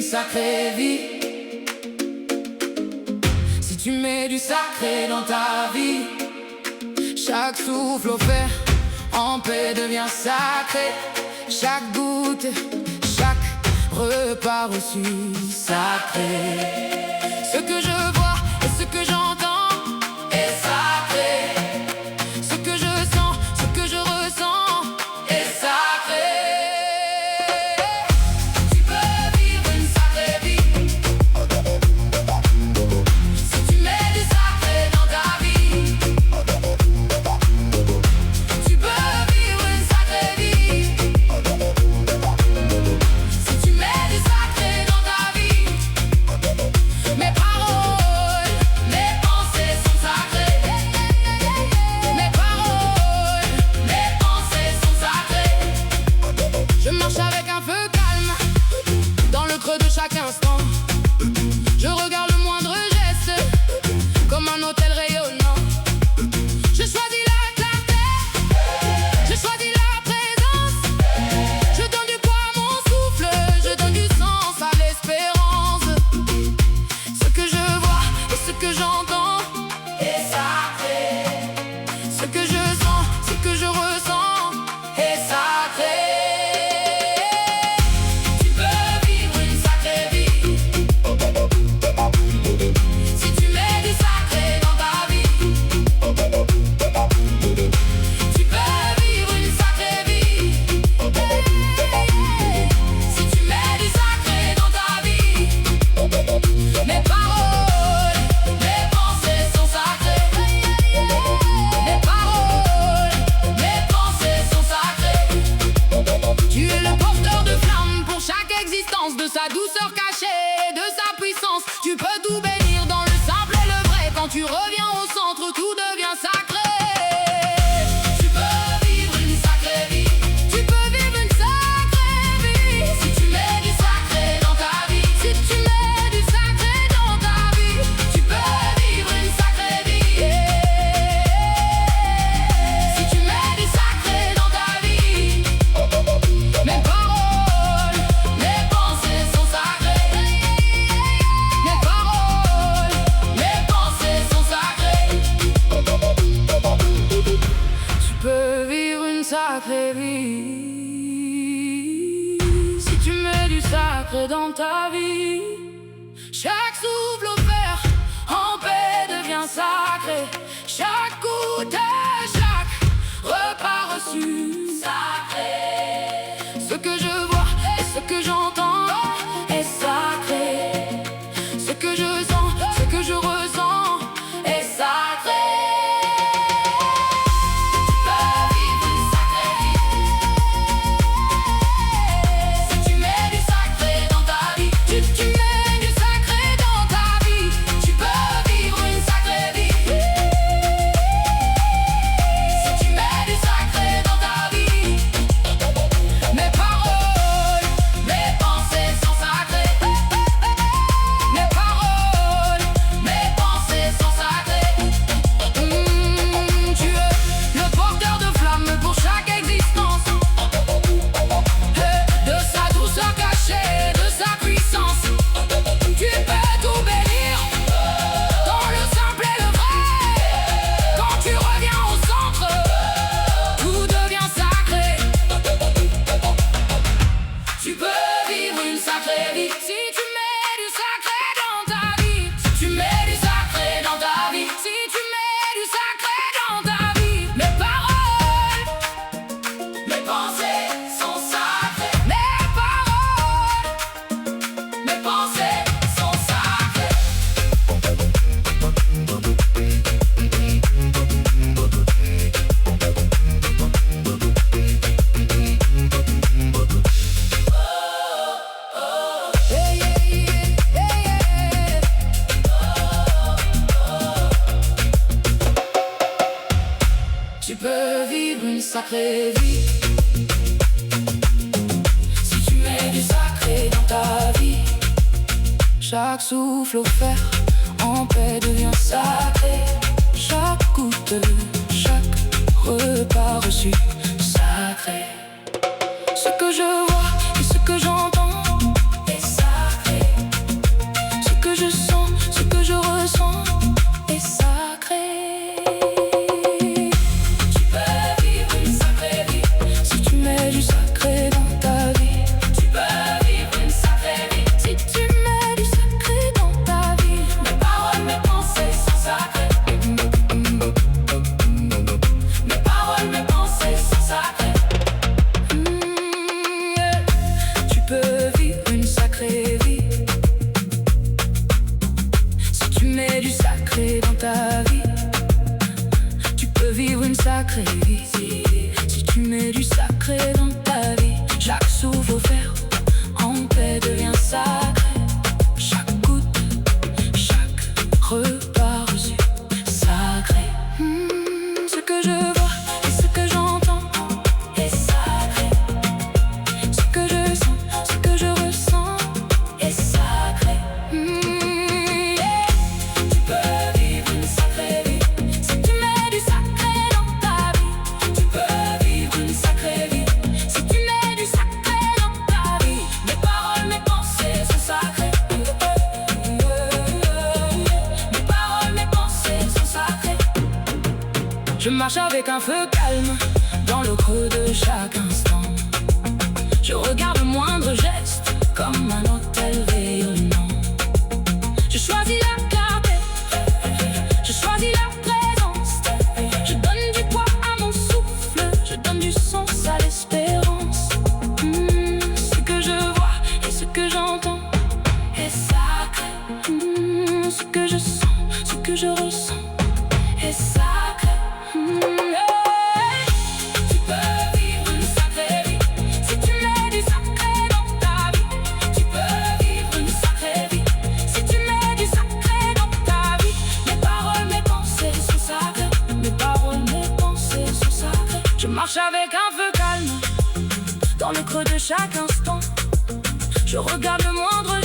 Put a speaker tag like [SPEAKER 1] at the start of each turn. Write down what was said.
[SPEAKER 1] sacrée vie. Si tu mets du sacré dans ta vie, chaque souffle offert en paix devient sacré. Chaque goutte, chaque repas reçu sacré. Ce que je vois et ce que j'entends est sacré. Ce que je sens, ce que je ressens est sacré. Tu peux vivre une sacrée vie si tu mets du sacré dans ta vie. Tu peux vivre une sacrée vie si tu mets du sacré dans ta vie. Mes paroles, mes pensées sont sacrées. Mes paroles, mes pensées sont sacrées. Je marche avec un feu calme dans le creux de chaque instant. Je regarde le moindre geste comme un hôtel rayonnant. Je choisis la clarté, je choisis la présence. Je donne du poids à mon souffle, je donne du sens à l'espérance. Ce que je vois et ce que j'entends est sacré. Ce que je sens, ce que je ressens est sacré. Tu peux vivre une sacrée vie si tu mets du sacré dans ta vie. Tu peux vivre une sacrée vie si tu mets du sacré dans ta vie. Mes paroles, mes pensées sont sacrées. Mes paroles, mes pensées sont sacrées. Tu es le porteur de flammes pour chaque existence, de sa douceur cachée, de sa puissance. Tu peux tout bénir dans le simple et le vrai. Quand tu reviens au centre, tout devient sacré. Tu peux vivre une sacrée vie. Tu peux vivre une sacrée vie si tu mets du sacré dans ta vie. Si tu mets du sacré dans ta vie, tu peux vivre une sacrée vie. Si tu mets du sacré dans ta vie. Mes paroles, mes pensées sont sacrées. Mes paroles, mes pensées sont sacrées. Tu peux vivre une sacrée vie si tu mets du sacré dans ta vie. Chaque souffle offert en paix devient sacré. Chaque goutte, chaque repas reçu sacré. Ce que je vois et ce que j'entends est sacré. Ce que je sens, ce que je ressens est sacré. Tu peux vivre une sacrée vie si tu mets du sacré dans ta vie. Tu mets du sacré dans ta vie. Tu peux vivre une sacrée vie si tu mets du sacré dans ta vie. Mes paroles, mes pensées sont sacrées. Mes paroles, mes pensées sont sacrées. Tu es le porteur de flammes pour chaque existence, de sa douceur cachée, de sa puissance. Tu peux tout bénir dans le simple et le vrai. Quand tu reviens au centre, tout devient sacré. Tu peux vivre une sacrée vie si tu mets du sacré dans ta vie. Si tu mets du sacré dans ta vie. Si tu mets du sacré dans ta vie. Mes paroles, mes pensées sont sacrées. Mes paroles, mes pensées sont sacrées. Tu peux vivre une sacrée vie si tu mets du sacré dans ta vie. Chaque souffle offert en paix devient sacré. Chaque goutte, chaque repas reçu sacré. Ce que je vois et ce que j'entends est sacré. sacrée vie. Si tu mets du sacré dans ta vie, chaque souffle offert en paix devient sacré. Chaque goutte, chaque repas reçu, sacré. Ce que je vois et ce que j'entends est sacré. Ce que je sens, ce que je ressens est sacré. Tu peux vivre une sacrée vie si tu mets du sacré dans ta vie. Tu peux vivre une sacrée vie si tu mets du sacré dans ta vie. Mes paroles, mes pensées sont sacrées. Mes paroles, mes pensées sont sacrées. Je marche avec un feu calme dans le creux de chaque instant. Je regarde le moindre geste comme un hôtel rayonnant. Je choisis la clarté, je choisis la présence. Je donne du poids à mon souffle, je donne du sens à l'espérance. Ce que je vois et ce que j'entends est sacré. Ce que je sens, ce que je ressens est sacré. Tu peux vivre une sacrée vie si tu mets du sacré dans ta vie. Tu peux vivre une sacrée vie si tu mets du sacré dans ta vie. Mes paroles, mes pensées sont sacrées. Mes paroles, mes pensées sont sacrées. Je marche avec un feu calme dans le creux de chaque instant. Je regarde le moindre